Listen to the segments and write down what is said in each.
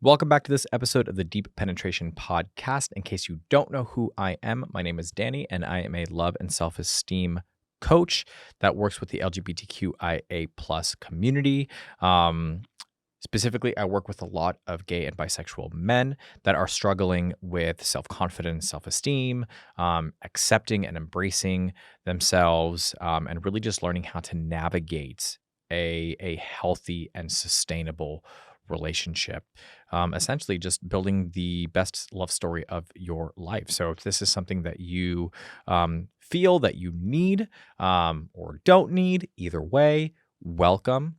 Welcome back to this episode of the Deep Penetration Podcast. In case you don't know who I am, my name is Danny, and I am a love and self-esteem coach that works with the LGBTQIA plus community. Specifically, I work with a lot of gay and bisexual men that are struggling with self-confidence, self-esteem, accepting and embracing themselves, and really just learning how to navigate a healthy and sustainable relationship. Essentially, just building the best love story of your life. So, if this is something that you feel that you need or don't need, either way, welcome.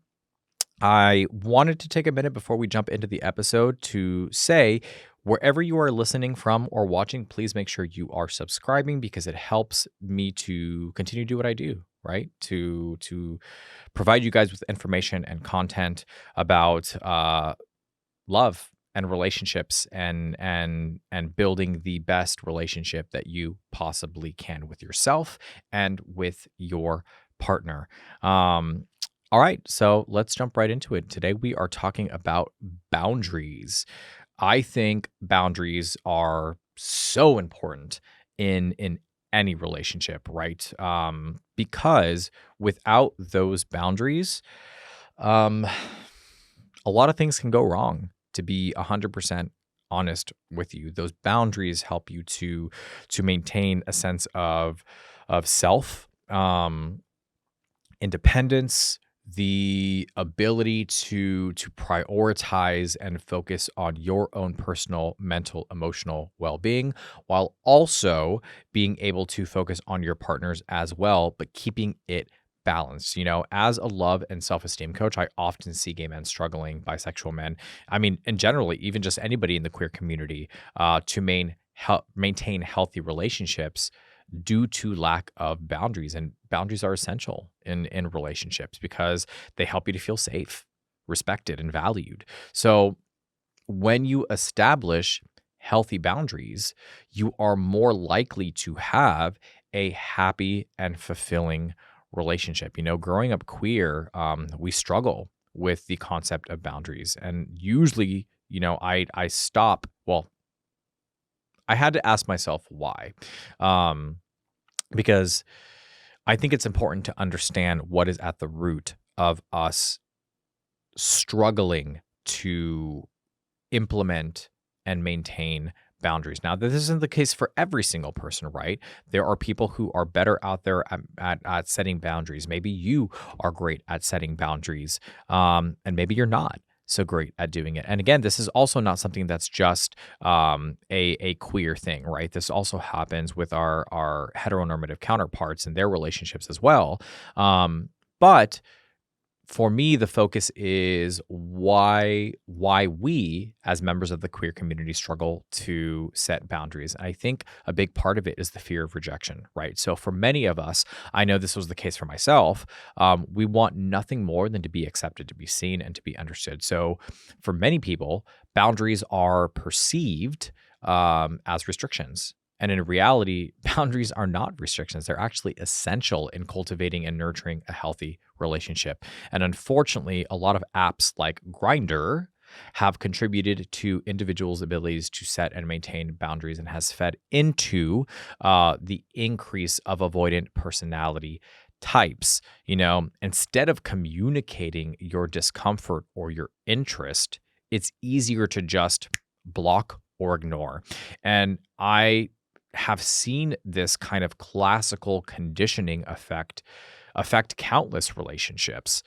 I wanted to take a minute before we jump into the episode to say, wherever you are listening from or watching, please make sure you are subscribing because it helps me to continue to do what I do, right? To provide you guys with information and content about love and relationships and building the best relationship that you possibly can with yourself and with your partner. All right, so let's jump right into it. Today we are talking about boundaries. I think boundaries are so important in any relationship, right? Because without those boundaries, um, a lot of things can go wrong. To be 100% honest with you, those boundaries help you to maintain a sense of self, independence, the ability to prioritize and focus on your own personal mental emotional well-being while also being able to focus on your partners as well, but keeping it balanced. As a love and self-esteem coach, I often see gay men struggling, bisexual men, I mean, and generally even just anybody in the queer community, to maintain healthy relationships due to lack of boundaries. And boundaries are essential in relationships because they help you to feel safe, respected, and valued. So when you establish healthy boundaries, you are more likely to have a happy and fulfilling relationship. Growing up queer, we struggle with the concept of boundaries. And usually, I stop. Well, I had to ask myself why. Because I think it's important to understand what is at the root of us struggling to implement and maintain boundaries. Now, this isn't the case for every single person, right? There are people who are better out there at setting boundaries. Maybe you are great at setting boundaries, and maybe you're not so great at doing it. And again, this is also not something that's just a queer thing, right? This also happens with our heteronormative counterparts and their relationships as well. But for me, the focus is why we as members of the queer community struggle to set boundaries. And I think a big part of it is the fear of rejection, right? So for many of us, I know this was the case for myself, we want nothing more than to be accepted, to be seen, and to be understood. So for many people, boundaries are perceived as restrictions. And in reality, boundaries are not restrictions. They're actually essential in cultivating and nurturing a healthy relationship. And unfortunately, a lot of apps like Grindr have contributed to individuals' abilities to set and maintain boundaries and has fed into the increase of avoidant personality types. Instead of communicating your discomfort or your interest, it's easier to just block or ignore. And I have seen this kind of classical conditioning affect countless relationships,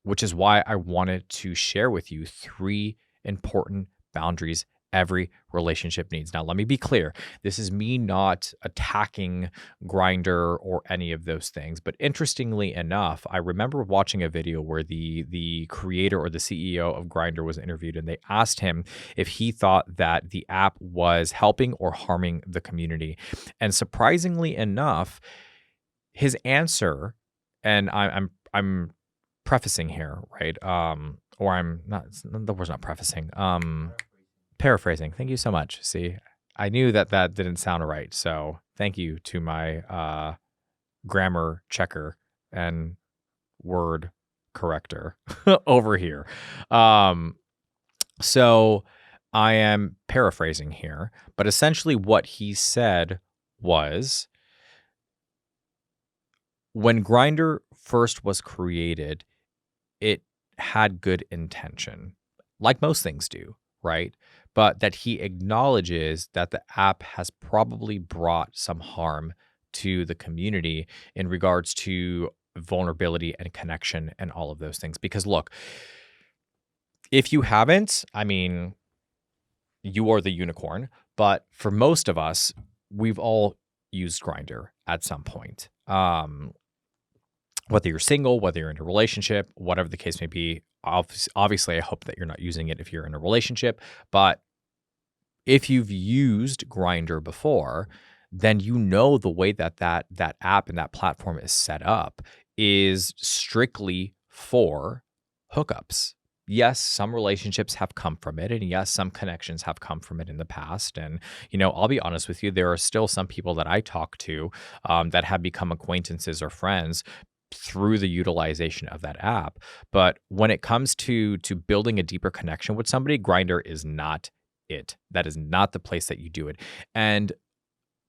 which is why I wanted to share with you 3 important boundaries every relationship needs. Now, let me be clear. This is me not attacking Grindr or any of those things. But interestingly enough, I remember watching a video where the creator or the CEO of Grindr was interviewed, and they asked him if he thought that the app was helping or harming the community. And surprisingly enough, his answer, and I'm prefacing here, right? Or I'm not. The word's not prefacing. Paraphrasing. Thank you so much. See, I knew that didn't sound right. So thank you to my grammar checker and word corrector over here. So I am paraphrasing here, but essentially what he said was when Grindr first was created, it had good intention, like most things do, right? But that he acknowledges that the app has probably brought some harm to the community in regards to vulnerability and connection and all of those things. Because look, if you haven't, I mean, you are the unicorn, but for most of us, we've all used Grindr at some point. Whether you're single, whether you're in a relationship, whatever the case may be. Obviously, I hope that you're not using it if you're in a relationship. But if you've used Grindr before, then you know the way that app and that platform is set up is strictly for hookups. Yes, some relationships have come from it, and yes, some connections have come from it in the past. And I'll be honest with you, there are still some people that I talk to that have become acquaintances or friends through the utilization of that app. But when it comes to building a deeper connection with somebody, Grindr is not it. That is not the place that you do it. And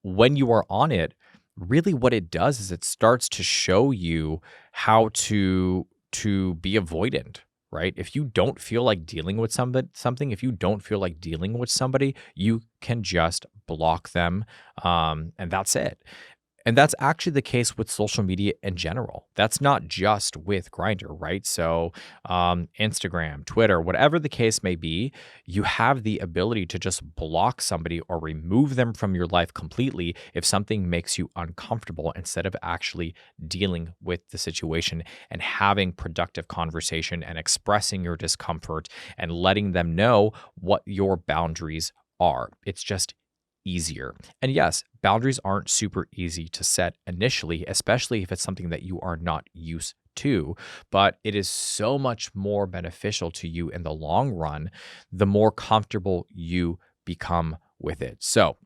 when you are on it, really what it does is it starts to show you how to be avoidant, right? If you don't feel like dealing with something, if you don't feel like dealing with somebody, you can just block them, and that's it. And that's actually the case with social media in general. That's not just with Grindr, right? So, Instagram, Twitter, whatever the case may be, you have the ability to just block somebody or remove them from your life completely if something makes you uncomfortable instead of actually dealing with the situation and having productive conversation and expressing your discomfort and letting them know what your boundaries are. It's just easier. And yes, boundaries aren't super easy to set initially, especially if it's something that you are not used to, but it is so much more beneficial to you in the long run, the more comfortable you become with it. So,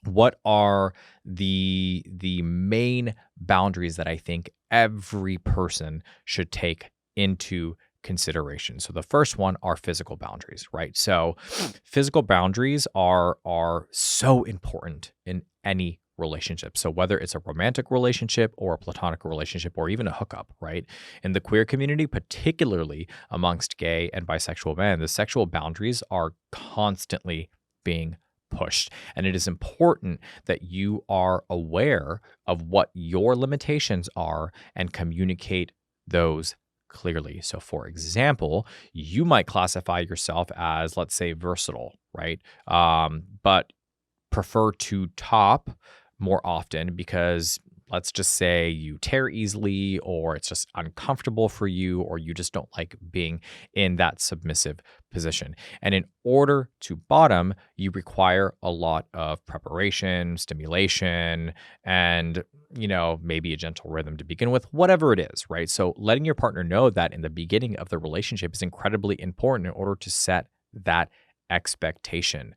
what are the main boundaries that I think every person should take into consideration? So the first one are physical boundaries, right? So physical boundaries are so important in any relationship. So whether it's a romantic relationship or a platonic relationship or even a hookup, right? In the queer community, particularly amongst gay and bisexual men, the sexual boundaries are constantly being pushed. And it is important that you are aware of what your limitations are and communicate those clearly. So, for example, you might classify yourself as, let's say, versatile, right? But prefer to top more often because let's just say you tear easily or it's just uncomfortable for you or you just don't like being in that submissive position. And in order to bottom, you require a lot of preparation, stimulation, and maybe a gentle rhythm to begin with, whatever it is, right? So letting your partner know that in the beginning of the relationship is incredibly important in order to set that expectation.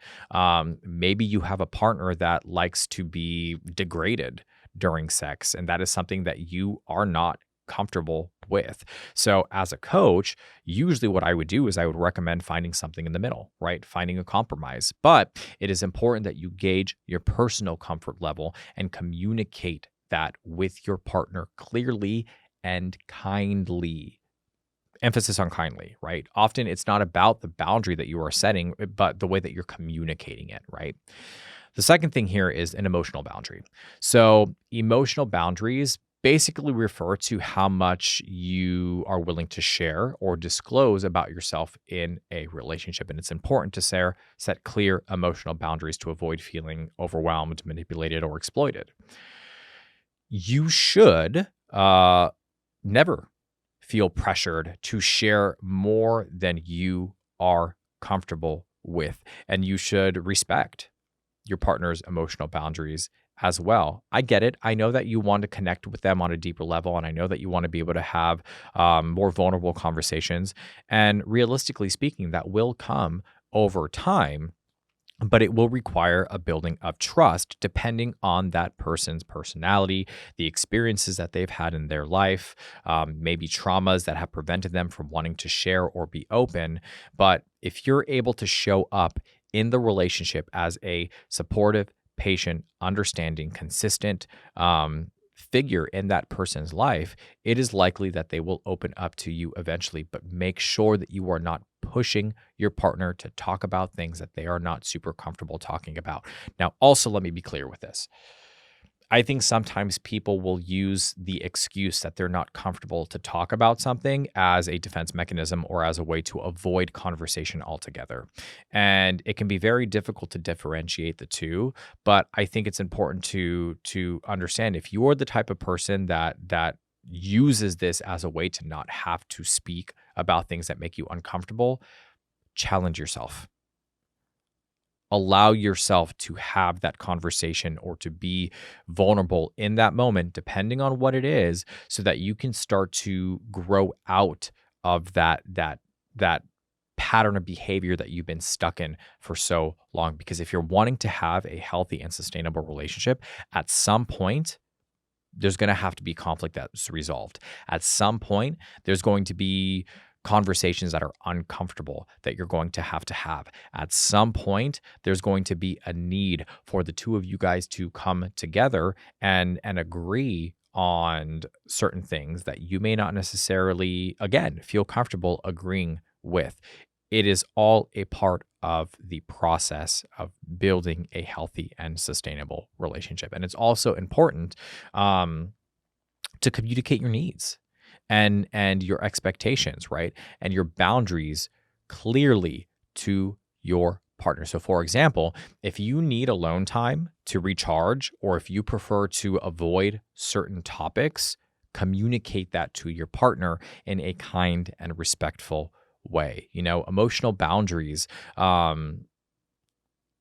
Maybe you have a partner that likes to be degraded during sex, and that is something that you are not comfortable with. So, as a coach, usually what I would do is I would recommend finding something in the middle, right? Finding a compromise. But it is important that you gauge your personal comfort level and communicate that with your partner clearly and kindly. Emphasis on kindly, right? Often it's not about the boundary that you are setting, but the way that you're communicating it, right? The second thing here is an emotional boundary. So, emotional boundaries basically refer to how much you are willing to share or disclose about yourself in a relationship. And it's important to set clear emotional boundaries to avoid feeling overwhelmed, manipulated, or exploited. You should never feel pressured to share more than you are comfortable with. And you should respect your partner's emotional boundaries as well. I get it. I know that you want to connect with them on a deeper level, and I know that you want to be able to have more vulnerable conversations. And realistically speaking, that will come over time. but it will require a building of trust depending on that person's personality, the experiences that they've had in their life, maybe traumas that have prevented them from wanting to share or be open. But if you're able to show up in the relationship as a supportive, patient, understanding, consistent, figure in that person's life, it is likely that they will open up to you eventually. But make sure that you are not pushing your partner to talk about things that they are not super comfortable talking about. Now, also, let me be clear with this. I think sometimes people will use the excuse that they're not comfortable to talk about something as a defense mechanism or as a way to avoid conversation altogether. And it can be very difficult to differentiate the two, but I think it's important to understand if you're the type of person that uses this as a way to not have to speak about things that make you uncomfortable, challenge yourself. Allow yourself to have that conversation or to be vulnerable in that moment, depending on what it is, so that you can start to grow out of that pattern of behavior that you've been stuck in for so long. Because if you're wanting to have a healthy and sustainable relationship, at some point there's going to have to be conflict that's resolved. At some point, there's going to be conversations that are uncomfortable that you're going to have. At some point, there's going to be a need for the two of you guys to come together and agree on certain things that you may not necessarily, again, feel comfortable agreeing with. It is all a part of the process of building a healthy and sustainable relationship. And it's also important to communicate your needs and your expectations, right? And your boundaries clearly to your partner. So for example, if you need alone time to recharge, or if you prefer to avoid certain topics, communicate that to your partner in a kind and respectful way. Emotional boundaries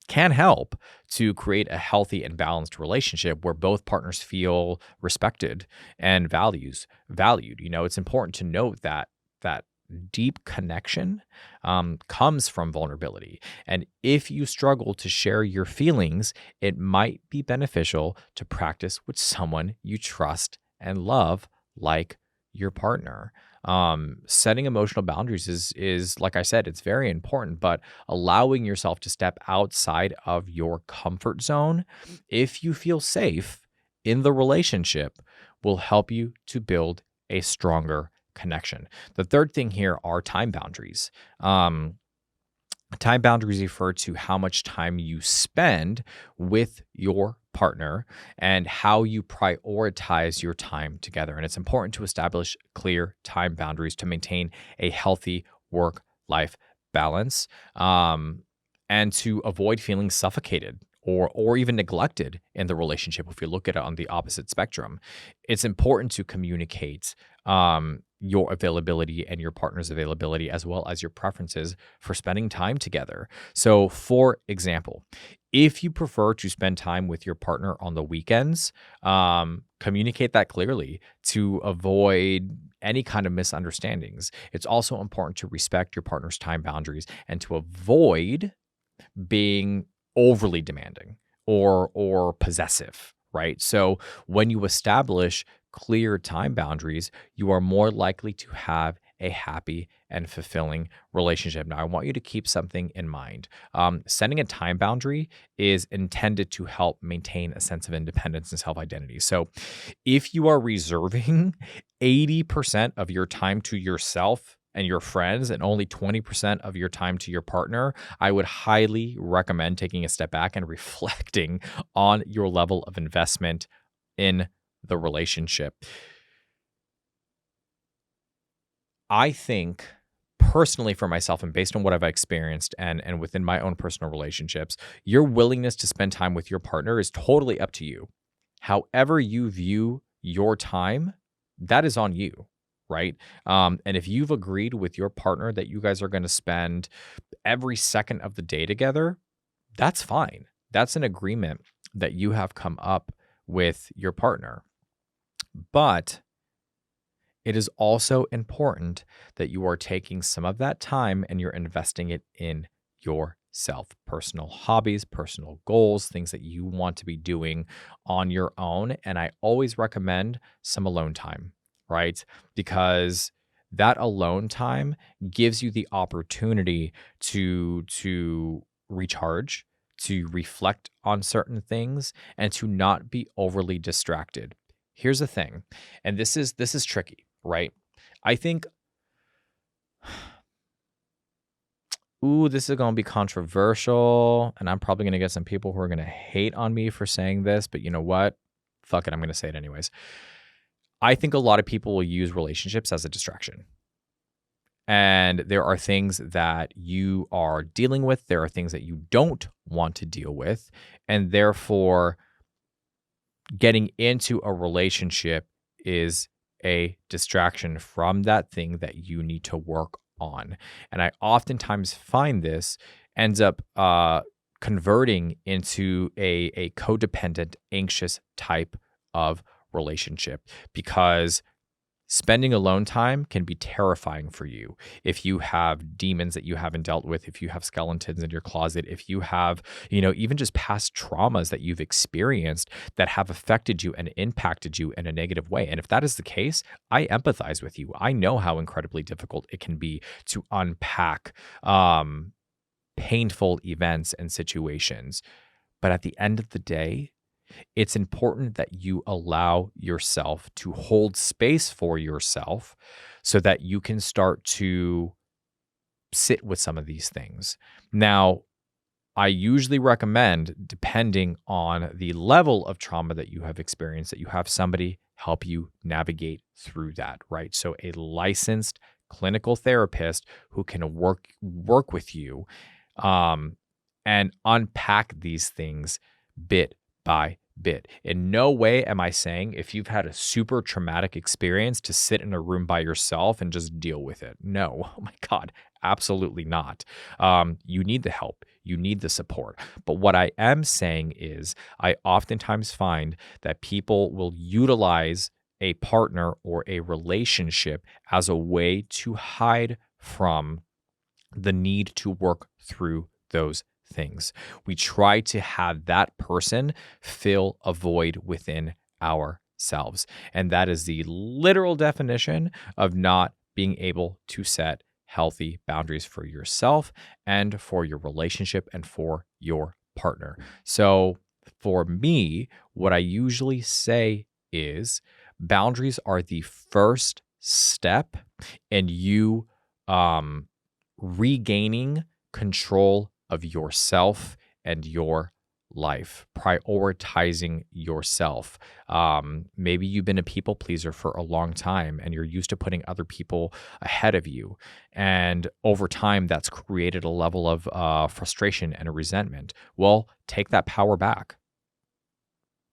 can help to create a healthy and balanced relationship where both partners feel respected and valued. It's important to note that deep connection comes from vulnerability. And if you struggle to share your feelings, it might be beneficial to practice with someone you trust and love, like your partner. Setting emotional boundaries is like I said, it's very important, but allowing yourself to step outside of your comfort zone, if you feel safe in the relationship, will help you to build a stronger connection. The third thing here are time boundaries. Time boundaries refer to how much time you spend with your partner and how you prioritize your time together. And it's important to establish clear time boundaries to maintain a healthy work-life balance, and to avoid feeling suffocated or even neglected in the relationship if you look at it on the opposite spectrum. It's important to communicate your availability and your partner's availability, as well as your preferences for spending time together. So, for example, if you prefer to spend time with your partner on the weekends, communicate that clearly to avoid any kind of misunderstandings. It's also important to respect your partner's time boundaries and to avoid being overly demanding or possessive, right? So when you establish clear time boundaries, you are more likely to have a happy and fulfilling relationship. Now, I want you to keep something in mind. Setting a time boundary is intended to help maintain a sense of independence and self-identity. So if you are reserving 80% of your time to yourself and your friends and only 20% of your time to your partner, I would highly recommend taking a step back and reflecting on your level of investment in the relationship. I think personally for myself and based on what I've experienced and within my own personal relationships, your willingness to spend time with your partner is totally up to you. However you view your time, that is on you, right? And if you've agreed with your partner that you guys are going to spend every second of the day together, that's fine. That's an agreement that you have come up with your partner. But it is also important that you are taking some of that time and you're investing it in yourself, personal hobbies, personal goals, things that you want to be doing on your own. And I always recommend some alone time, right? Because that alone time gives you the opportunity to recharge, to reflect on certain things, and to not be overly distracted. Here's the thing, and this is tricky, right? I think, ooh, this is going to be controversial, and I'm probably going to get some people who are going to hate on me for saying this, but you know what? Fuck it, I'm going to say it anyways. I think a lot of people will use relationships as a distraction. And there are things that you are dealing with, there are things that you don't want to deal with, and therefore getting into a relationship is a distraction from that thing that you need to work on. And I oftentimes find this ends up converting into a codependent, anxious type of relationship, because spending alone time can be terrifying for you. If you have demons that you haven't dealt with, if you have skeletons in your closet, if you have, even just past traumas that you've experienced that have affected you and impacted you in a negative way. And if that is the case, I empathize with you. I know how incredibly difficult it can be to unpack painful events and situations. But at the end of the day, it's important that you allow yourself to hold space for yourself so that you can start to sit with some of these things. Now, I usually recommend, depending on the level of trauma that you have experienced, that you have somebody help you navigate through that, right? So a licensed clinical therapist who can work with you and unpack these things bit by bit. In no way am I saying if you've had a super traumatic experience to sit in a room by yourself and just deal with it. No, oh my God, absolutely not. You need the help. You need the support. But what I am saying is I oftentimes find that people will utilize a partner or a relationship as a way to hide from the need to work through those things. We try to have that person fill a void within ourselves. And that is the literal definition of not being able to set healthy boundaries for yourself and for your relationship and for your partner. So for me, what I usually say is boundaries are the first step in you regaining control of yourself and your life, prioritizing yourself. Maybe you've been a people pleaser for a long time and you're used to putting other people ahead of you. And over time, that's created a level of frustration and a resentment. Well, take that power back.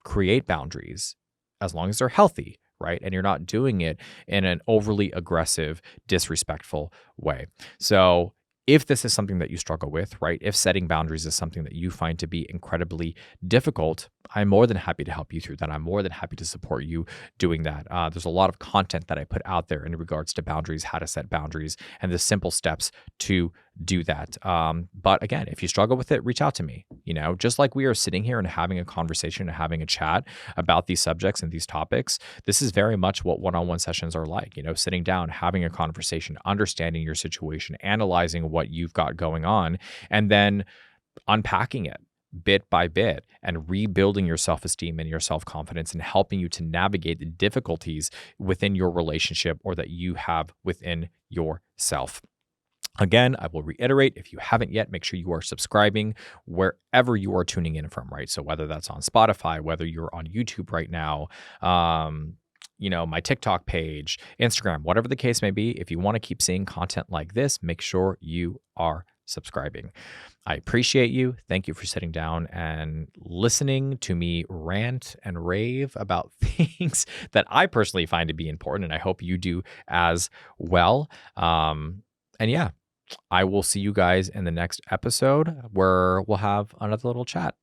Create boundaries as long as they're healthy, right? And you're not doing it in an overly aggressive, disrespectful way. So if this is something that you struggle with, right? If setting boundaries is something that you find to be incredibly difficult, I'm more than happy to help you through that. I'm more than happy to support you doing that. There's a lot of content that I put out there in regards to boundaries, how to set boundaries, and the simple steps to do that. But again, if you struggle with it, reach out to me. Just like we are sitting here and having a conversation and having a chat about these subjects and these topics, this is very much what one-on-one sessions are like. Sitting down, having a conversation, understanding your situation, analyzing what you've got going on, and then unpacking it bit by bit and rebuilding your self-esteem and your self-confidence and helping you to navigate the difficulties within your relationship or that you have within yourself. Again, I will reiterate, if you haven't yet, make sure you are subscribing wherever you are tuning in from, right? So whether that's on Spotify, whether you're on YouTube right now, my TikTok page, Instagram, whatever the case may be, if you want to keep seeing content like this, make sure you are subscribing. I appreciate you. Thank you for sitting down and listening to me rant and rave about things that I personally find to be important, and I hope you do as well. And yeah, I will see you guys in the next episode where we'll have another little chat.